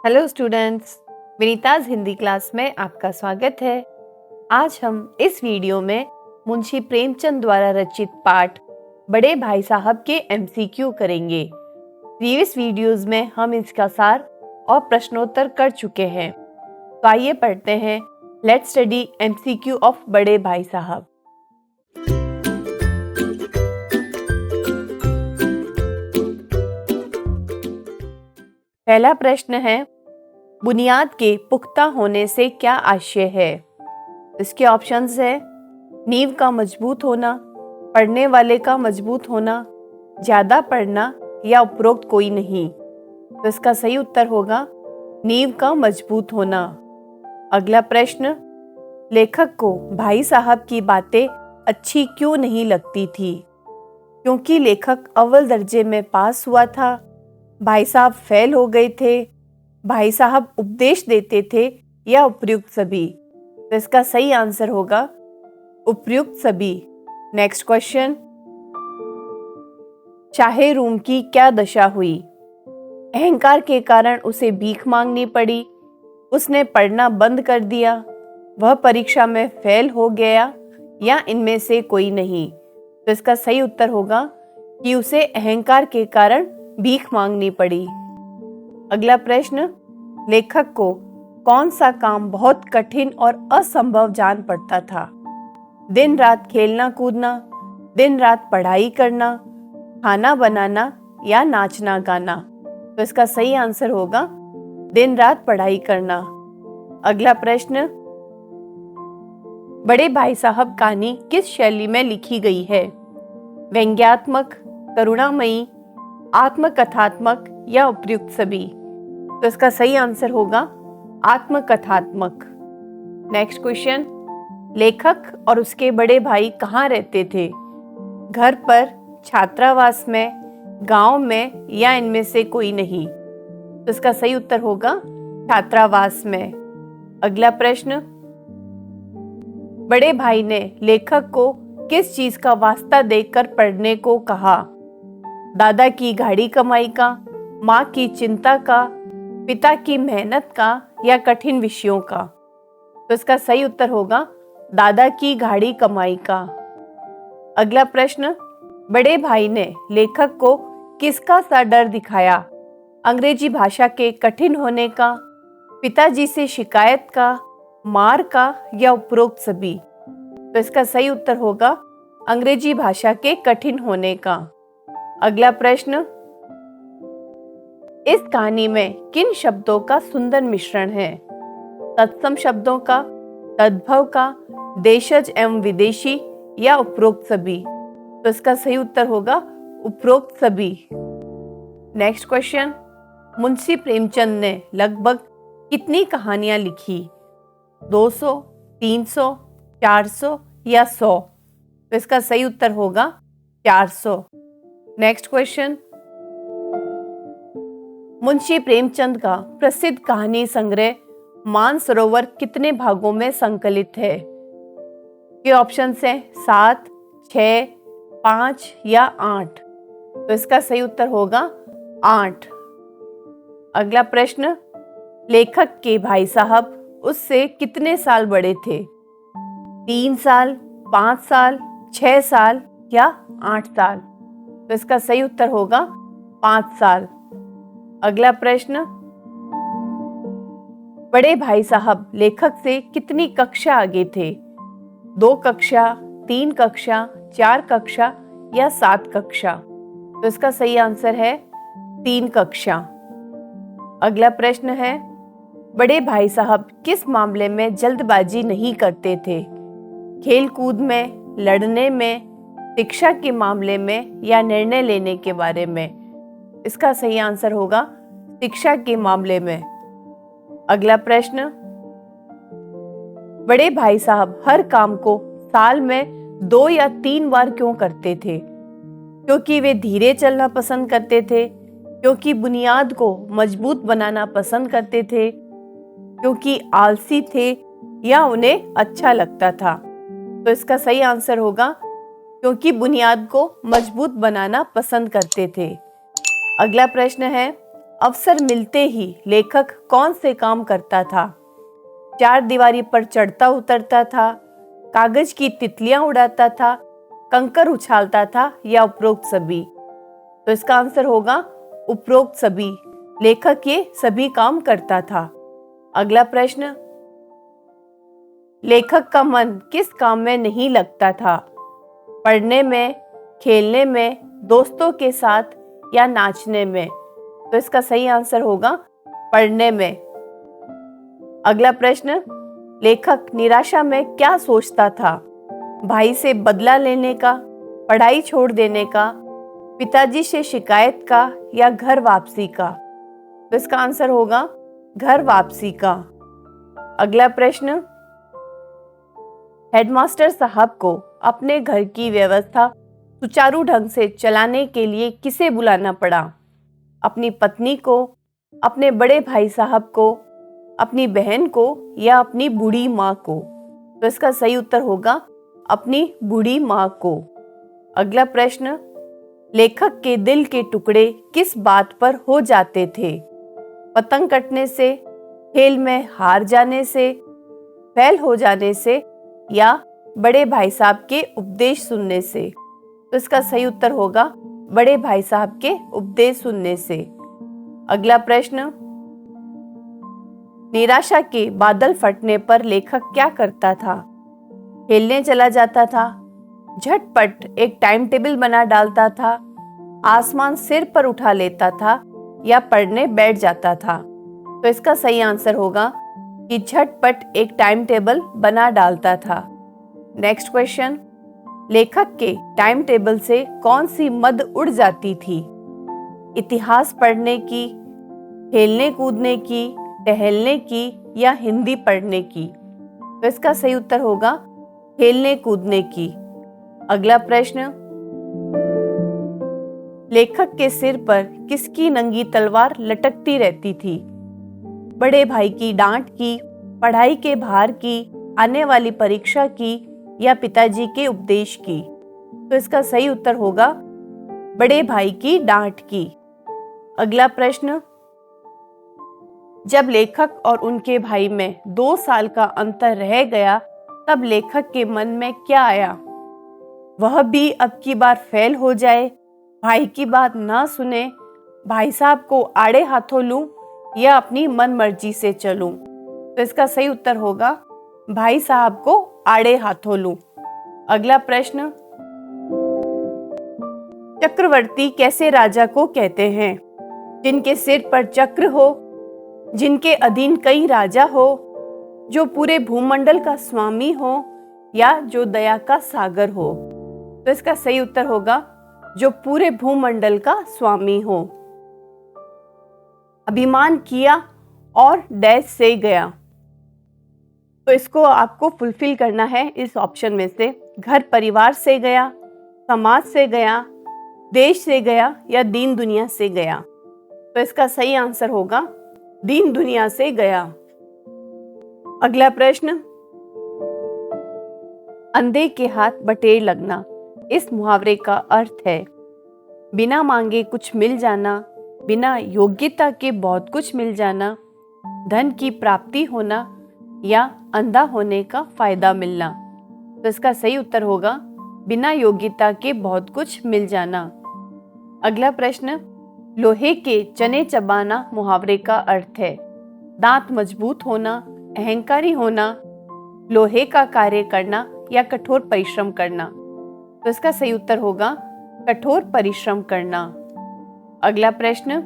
Hello students, Vinita's Hindi class में आपका स्वागत है। आज हम इस वीडियो में मुंशी प्रेमचंद द्वारा रचित पाठ बड़े भाई साहब के एमसीक्यू करेंगे। प्रीवियस वीडियोस में हम इसका सार और प्रश्नोत्तर कर चुके हैं। तो आइए पढ़ते हैं। लेट्स स्टडी एमसीक्यू ऑफ बड़े भाई साहब। पहला प्रश्न है, बुनियाद के पुख्ता होने से क्या आशय है? इसके ऑप्शंस है नींव का मजबूत होना, पढ़ने वाले का मजबूत होना, ज्यादा पढ़ना या उपरोक्त कोई नहीं। तो इसका सही उत्तर होगा नींव का मजबूत होना। अगला प्रश्न, लेखक को भाई साहब की बातें अच्छी क्यों नहीं लगती थी? क्योंकि लेखक अव्वल दर्जे में पास हुआ था, भाई साहब फेल हो गए थे, भाई साहब उपदेश देते थे या उपर्युक्त सभी। तो इसका सही आंसर होगा उपर्युक्त सभी। नेक्स्ट क्वेश्चन, शाहे रूम की क्या दशा हुई? अहंकार के कारण उसे भीख मांगनी पड़ी, उसने पढ़ना बंद कर दिया, वह परीक्षा में फेल हो गया या इनमें से कोई नहीं। तो इसका सही उत्तर होगा कि उसे अहंकार के कारण भीख मांगनी पड़ी। अगला प्रश्न, लेखक को कौन सा काम बहुत कठिन और असंभव जान पड़ता था? दिन रात खेलना कूदना, दिन रात पढ़ाई करना, खाना बनाना या नाचना गाना। तो इसका सही आंसर होगा दिन रात पढ़ाई करना। अगला प्रश्न, बड़े भाई साहब कहानी किस शैली में लिखी गई है? व्यंग्यात्मक, करुणामयी, आत्मकथात्मक या उपर्युक्त सभी। तो इसका सही आंसर होगा आत्मकथात्मक। नेक्स्ट क्वेश्चन, लेखक और उसके बड़े भाई कहाँ रहते थे? घर पर, छात्रावास में, गांव में या इनमें से कोई नहीं। तो इसका सही उत्तर होगा छात्रावास में। अगला प्रश्न, बड़े भाई ने लेखक को किस चीज का वास्ता देकर पढ़ने को कहा? दादा की गाढ़ी कमाई का, माँ की चिंता का, पिता की मेहनत का या कठिन विषयों का। तो इसका सही उत्तर होगा दादा की गाढ़ी कमाई का। अगला प्रश्न, बड़े भाई ने लेखक को किसका सा डर दिखाया? अंग्रेजी भाषा के कठिन होने का, पिताजी से शिकायत का, मार का या उपरोक्त सभी। तो इसका सही उत्तर होगा अंग्रेजी भाषा के कठिन होने का। अगला प्रश्न, इस कहानी में किन शब्दों का सुंदर मिश्रण है? तत्सम शब्दों का, तद्भव का, देशज एवं विदेशी या उपरोक्त सभी। तो इसका सही उत्तर होगा उपरोक्त सभी। नेक्स्ट क्वेश्चन, मुंशी प्रेमचंद ने लगभग कितनी कहानियां लिखी? 200, 300, 400 या 100। तो इसका सही उत्तर होगा 400। नेक्स्ट क्वेश्चन, मुंशी प्रेमचंद का प्रसिद्ध कहानी संग्रह मानसरोवर कितने भागों में संकलित है? ये ऑप्शन है 7, 6, 5 या 8। तो इसका सही उत्तर होगा 8। अगला प्रश्न, लेखक के भाई साहब उससे कितने साल बड़े थे? 3 साल, 5 साल, 6 साल या 8 साल। तो इसका सही उत्तर होगा 5 साल। अगला प्रश्न, बड़े भाई साहब लेखक से कितनी कक्षा आगे थे? 2 कक्षा, 3 कक्षा, 4 कक्षा या 7 कक्षा। तो इसका सही आंसर है 3 कक्षा। अगला प्रश्न है, बड़े भाई साहब किस मामले में जल्दबाजी नहीं करते थे? खेल कूद में, लड़ने में, शिक्षा के मामले में या निर्णय लेने के बारे में? इसका सही आंसर होगा शिक्षा के मामले में। अगला प्रश्न, बड़े भाई साहब हर काम को साल में 2 या 3 बार क्यों करते थे? क्योंकि वे धीरे चलना पसंद करते थे, क्योंकि बुनियाद को मजबूत बनाना पसंद करते थे, क्योंकि आलसी थे या उन्हें अच्छा लगता था। तो इसका सही आंसर होगा क्योंकि बुनियाद को मजबूत बनाना पसंद करते थे। अगला प्रश्न है, अवसर मिलते ही लेखक कौन से काम करता था? चार दीवारी पर चढ़ता उतरता था, कागज की तितलियां उड़ाता था, कंकर उछालता था या उपरोक्त सभी? तो इसका आंसर होगा उपरोक्त सभी। लेखक ये सभी काम करता था। अगला प्रश्न, लेखक का मन किस काम में नहीं लगता था? पढ़ने में, खेलने में, दोस्तों के साथ या नाचने में? तो इसका सही आंसर होगा पढ़ने में। अगला प्रश्न, लेखक निराशा में क्या सोचता था? भाई से बदला लेने का, पढ़ाई छोड़ देने का, पिताजी से शिकायत का या घर वापसी का? तो इसका आंसर होगा घर वापसी का। अगला प्रश्न, हेडमास्टर साहब को अपने घर की व्यवस्था सुचारू ढंग से चलाने के लिए किसे बुलाना पड़ा? अपनी पत्नी को, अपने बड़े भाई साहब को, अपनी बहन को या अपनी बूढ़ी माँ को? तो इसका सही उत्तर होगा अपनी बूढ़ी माँ को। अगला प्रश्न, लेखक के दिल के टुकड़े किस बात पर हो जाते थे? पतंग कटने से, खेल में हार जाने से, फेल हो जाने से या बड़े भाई साहब के उपदेश सुनने से? तो इसका सही उत्तर होगा बड़े भाई साहब के उपदेश सुनने से। अगला प्रश्न, निराशा के बादल फटने पर लेखक क्या करता था? खेलने चला जाता था, झटपट एक टाइम टेबल बना डालता था, आसमान सिर पर उठा लेता था या पढ़ने बैठ जाता था? तो इसका सही आंसर होगा कि झटपट एक टाइम टेबल बना डालता था। नेक्स्ट क्वेश्चन, लेखक के टाइम टेबल से कौन सी मद उड़ जाती थी? इतिहास पढ़ने की, खेलने कूदने की, टहलने की या हिंदी पढ़ने की? तो इसका सही उत्तर होगा खेलने कूदने की। अगला प्रश्न, लेखक के सिर पर किसकी नंगी तलवार लटकती रहती थी? बड़े भाई की डांट की, पढ़ाई के भार की, आने वाली परीक्षा की या पिताजी के उपदेश की? तो इसका सही उत्तर होगा बड़े भाई की डांट की। अगला प्रश्न, जब लेखक और उनके भाई में 2 साल का अंतर रह गया तब लेखक के मन में क्या आया? वह भी अब की बार फेल हो जाए, भाई की बात ना सुने, भाई साहब को आड़े हाथों लूं या अपनी मन मर्जी से चलूं? तो इसका सही उत्तर होगा भाई साहब को आड़े हाथों लूं। अगला प्रश्न, चक्रवर्ती कैसे राजा को कहते हैं? जिनके सिर पर चक्र हो, जिनके अधीन कई राजा हो, जो पूरे भूमंडल का स्वामी हो या जो दया का सागर हो? तो इसका सही उत्तर होगा जो पूरे भूमंडल का स्वामी हो। अभिमान किया और डैश से गया, तो इसको आपको फुलफिल करना है इस ऑप्शन में से। घर परिवार से गया, समाज से गया, देश से गया या दीन दुनिया से गया? तो इसका सही आंसर होगा दीन दुनिया से गया। अगला प्रश्न, अंधे के हाथ बटेर लगना इस मुहावरे का अर्थ है बिना मांगे कुछ मिल जाना, बिना योग्यता के बहुत कुछ मिल जाना, धन की प्राप्ति होना या अंधा होने का फायदा मिलना? तो इसका सही उत्तर होगा बिना योग्यता के बहुत कुछ मिल जाना। अगला प्रश्न, लोहे के चने चबाना मुहावरे का अर्थ है दांत मजबूत होना, अहंकारी होना, लोहे का कार्य करना या कठोर परिश्रम करना? तो इसका सही उत्तर होगा कठोर परिश्रम करना। अगला प्रश्न,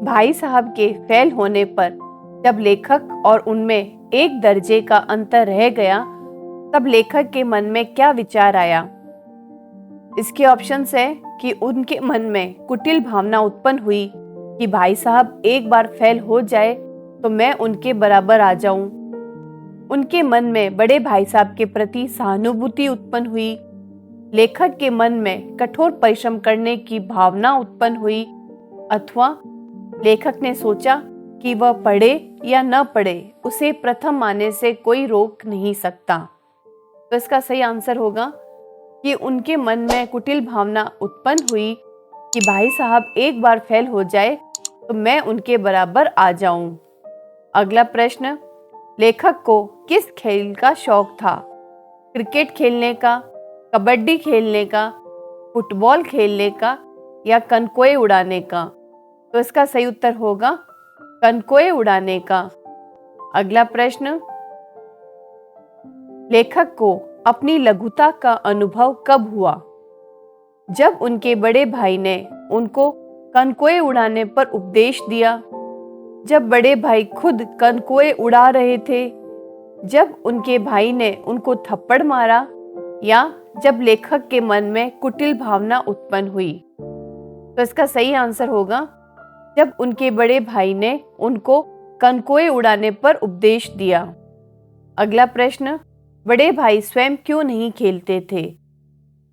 भाई साहब के फेल होने पर जब लेखक और उनमें एक दर्जे का अंतर रह गया तब लेखक के मन में क्या विचार आया? इसके ऑप्शंस है कि उनके मन में कुटिल भावना उत्पन्न हुई कि भाई साहब एक बार फेल हो जाए तो मैं उनके बराबर आ जाऊं। उनके मन में बड़े भाई साहब के प्रति सहानुभूति उत्पन्न हुई। लेखक के मन में कठोर परिश्रम करने की भावना उत्पन्न हुई, अथवा लेखक ने सोचा कि वह पढ़े या न पढ़े, उसे प्रथम आने से कोई रोक नहीं सकता। तो इसका सही आंसर होगा कि उनके मन में कुटिल भावना उत्पन्न हुई कि भाई साहब एक बार फेल हो जाए तो मैं उनके बराबर आ जाऊं। अगला प्रश्न, लेखक को किस खेल का शौक था? क्रिकेट खेलने का, कबड्डी खेलने का, फुटबॉल खेलने का या कनकोए उड़ाने का? तो इसका सही उत्तर होगा कनकोए उड़ाने का। अगला प्रश्न, लेखक को अपनी लघुता का अनुभव कब हुआ? जब उनके बड़े भाई ने उनको कनकोए उड़ाने पर उपदेश दिया, जब बड़े भाई खुद कनकोए उड़ा रहे थे, जब उनके भाई ने उनको थप्पड़ मारा या जब लेखक के मन में कुटिल भावना उत्पन्न हुई? तो इसका सही आंसर होगा जब उनके बड़े भाई ने उनको कनकोए उड़ाने पर उपदेश दिया। अगला प्रश्न, बड़े भाई स्वयं क्यों नहीं खेलते थे?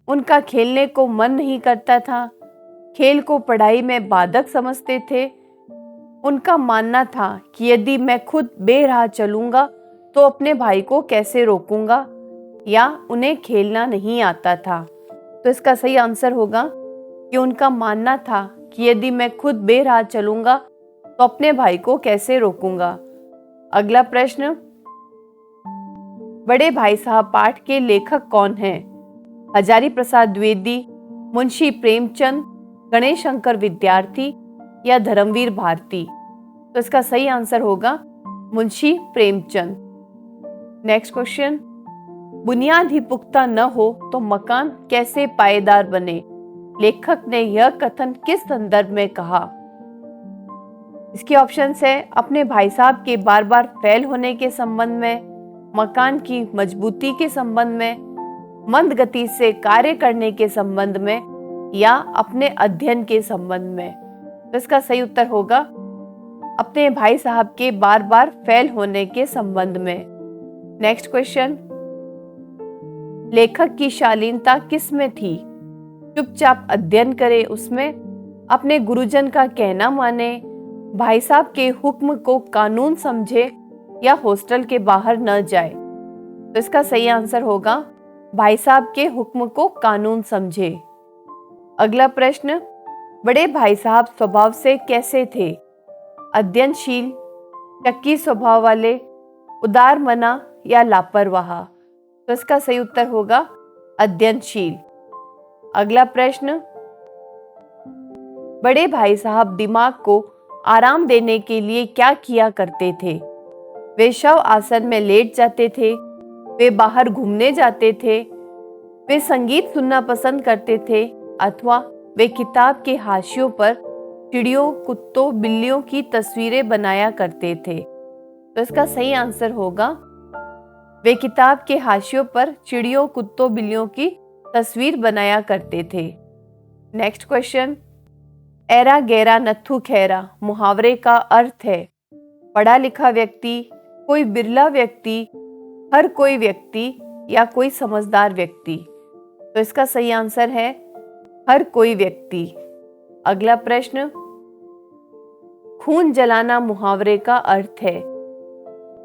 उनका खेलने को मन नहीं करता था, खेल को पढ़ाई में बाधक समझते थे, उनका मानना था कि यदि मैं खुद बेराह चलूंगा तो अपने भाई को कैसे रोकूंगा, या उन्हें खेलना नहीं आता था? तो इसका सही आंसर होगा कि उनका मानना था कि यदि मैं खुद बेराह चलूंगा तो अपने भाई को कैसे रोकूंगा। अगला प्रश्न, बड़े भाई साहब पाठ के लेखक कौन हैं? हजारी प्रसाद द्विवेदी, मुंशी प्रेमचंद, गणेश शंकर विद्यार्थी या धर्मवीर भारती? तो इसका सही आंसर होगा मुंशी प्रेमचंद। नेक्स्ट क्वेश्चन, बुनियाद ही पुख्ता न हो तो मकान कैसे पायेदार बने? लेखक ने यह कथन किस संदर्भ में कहा? इसके ऑप्शंस है अपने भाई साहब के बार बार फेल होने के संबंध में, मकान की मजबूती के संबंध में, मंद गति से कार्य करने के संबंध में या अपने अध्ययन के संबंध में? तो इसका सही उत्तर होगा अपने भाई साहब के बार बार फेल होने के संबंध में। नेक्स्ट क्वेश्चन, लेखक की शालीनता किस में थी? चुपचाप अध्ययन करे उसमें, अपने गुरुजन का कहना माने, भाई साहब के हुक्म को कानून समझे या हॉस्टल के बाहर न जाए? तो इसका सही आंसर होगा भाई साहब के हुक्म को कानून समझे। अगला प्रश्न, बड़े भाई साहब स्वभाव से कैसे थे? अध्ययनशील, शक्की स्वभाव वाले, उदार मना या लापरवाह? तो इसका सही उत्तर होगा अध्ययनशील। अगला प्रश्न, बड़े भाई साहब दिमाग को आराम देने के लिए क्या किया करते थे? वे शव आसन में लेट जाते थे, वे बाहर घूमने जाते थे, वे संगीत सुनना पसंद करते थे, अथवा वे किताब के हाशियों पर चिड़ियों, कुत्तों, बिल्लियों की तस्वीरें बनाया करते थे? तो इसका सही आंसर होगा वे किताब के हाशियों पर चिड़ियों, कुत्तों, बिल्लियों की तस्वीर बनाया करते थे। नेक्स्ट क्वेश्चन, ऐरा गैरा नत्थु खैरा मुहावरे का अर्थ है पढ़ा लिखा व्यक्ति, कोई बिरला व्यक्ति, हर कोई व्यक्ति या कोई समझदार व्यक्ति? तो इसका सही आंसर है हर कोई व्यक्ति। अगला प्रश्न, खून जलाना मुहावरे का अर्थ है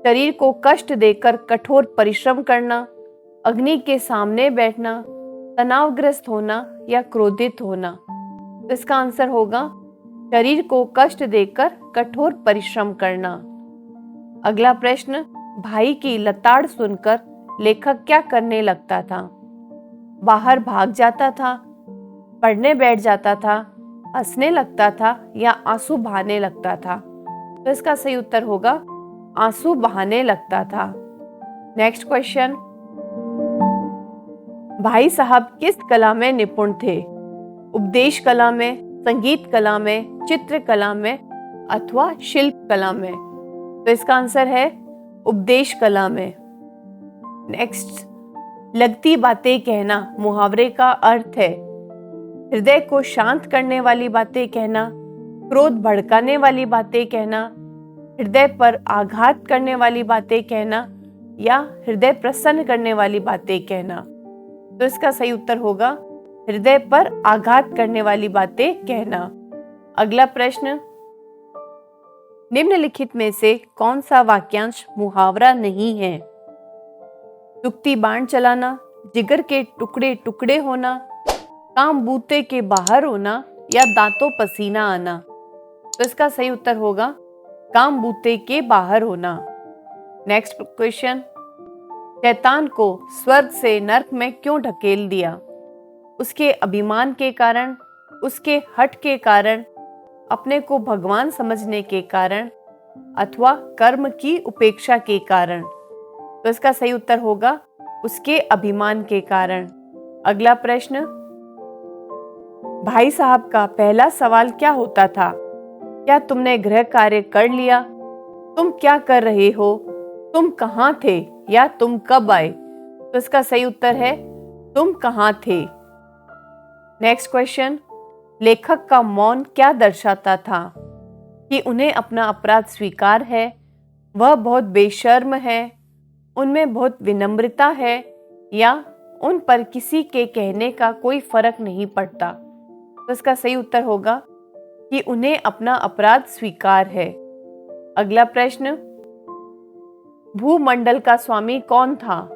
शरीर को कष्ट देकर कठोर परिश्रम करना, अग्नि के सामने बैठना, तनावग्रस्त होना या क्रोधित होना? तो इसका आंसर होगा शरीर को कष्ट देकर कठोर परिश्रम करना। अगला प्रश्न, भाई की लताड़ सुनकर लेखक क्या करने लगता था? बाहर भाग जाता था, पढ़ने बैठ जाता था, हंसने लगता था या आंसू बहाने लगता था? तो इसका सही उत्तर होगा आंसू बहाने लगता था। नेक्स्ट क्वेश्चन, भाई साहब किस कला में निपुण थे? उपदेश कला में, संगीत कला में, चित्र कला में अथवा शिल्प कला में? तो इसका आंसर है उपदेश कला में। नेक्स्ट, लगती बातें कहना मुहावरे का अर्थ है हृदय को शांत करने वाली बातें कहना, क्रोध भड़काने वाली बातें कहना, हृदय पर आघात करने वाली बातें कहना या हृदय प्रसन्न करने वाली बातें कहना? तो इसका सही उत्तर होगा हृदय पर आघात करने वाली बातें कहना। अगला प्रश्न, निम्नलिखित में से कौन सा वाक्यांश मुहावरा नहीं है? दुखती बाण चलाना, जिगर के टुकड़े टुकड़े होना, काम बूते के बाहर होना या दांतों पसीना आना? तो इसका सही उत्तर होगा काम बूते के बाहर होना। नेक्स्ट क्वेश्चन, शैतान को स्वर्ग से नर्क में क्यों ढकेल दिया? उसके अभिमान के कारण, उसके हठ के कारण, अपने को भगवान समझने के कारण, अथवा कर्म की उपेक्षा के कारण? तो इसका सही उत्तर होगा उसके अभिमान के कारण। अगला प्रश्न, भाई साहब का पहला सवाल क्या होता था? क्या तुमने गृह कार्य कर लिया? तुम क्या कर रहे हो? तुम कहाँ थे? या तुम कब आए? तो इसका सही उत्तर है तुम कहाँ थे। नेक्स्ट क्वेश्चन, लेखक का मौन क्या दर्शाता था? कि उन्हें अपना अपराध स्वीकार है, वह बहुत बेशर्म है, उनमें बहुत विनम्रता है, या उन पर किसी के कहने का कोई फर्क नहीं पड़ता? तो इसका सही उत्तर होगा कि उन्हें अपना अपराध स्वीकार है। अगला प्रश्न, भूमंडल का स्वामी कौन था?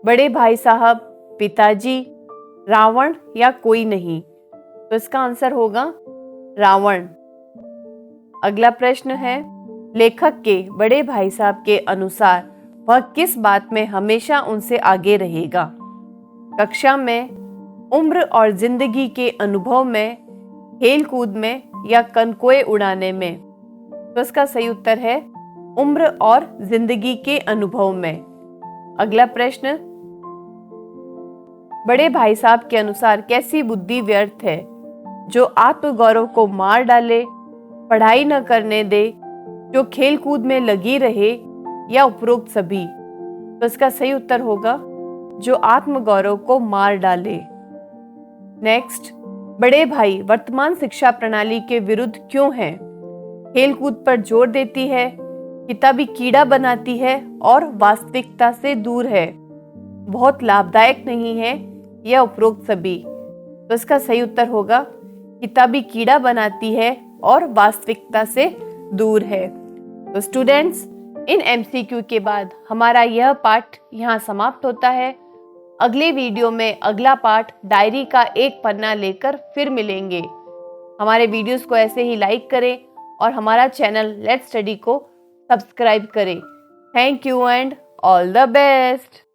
बड़े भाई साहब, पिताजी, रावण या कोई नहीं? तो इसका आंसर होगा रावण। अगला प्रश्न है, लेखक के बड़े भाई साहब के अनुसार वह किस बात में हमेशा उनसे आगे रहेगा? कक्षा में, उम्र और जिंदगी के अनुभव में, खेल कूद में, या कनकोए उड़ाने में? तो इसका सही उत्तर है उम्र और जिंदगी के अनुभव में। अगला प्रश्न, बड़े भाई साहब के अनुसार कैसी बुद्धि व्यर्थ है? जो आत्मगौरव को मार डाले, पढ़ाई न करने दे, जो खेल कूद में लगी रहे, या उपरोक्त सभी? तो इसका सही उत्तर होगा जो आत्मगौरव को मार डाले। नेक्स्ट, बड़े भाई वर्तमान शिक्षा प्रणाली के विरुद्ध क्यों है? खेल कूद पर जोर देती है, किताबी कीड़ा बनाती है और वास्तविकता से दूर है, बहुत लाभदायक नहीं है, या उपरोक्त सभी? तो इसका सही उत्तर होगा किताबी कीड़ा बनाती है और वास्तविकता से दूर है। तो स्टूडेंट्स, इन MCQ के बाद हमारा यह पाठ यहाँ समाप्त होता है। अगले वीडियो में अगला पाठ डायरी का एक पन्ना लेकर फिर मिलेंगे। हमारे वीडियोस को ऐसे ही लाइक करें और हमारा चैनल लेट्स स्टडी को सब्सक्राइब करें। Thank you and all the best.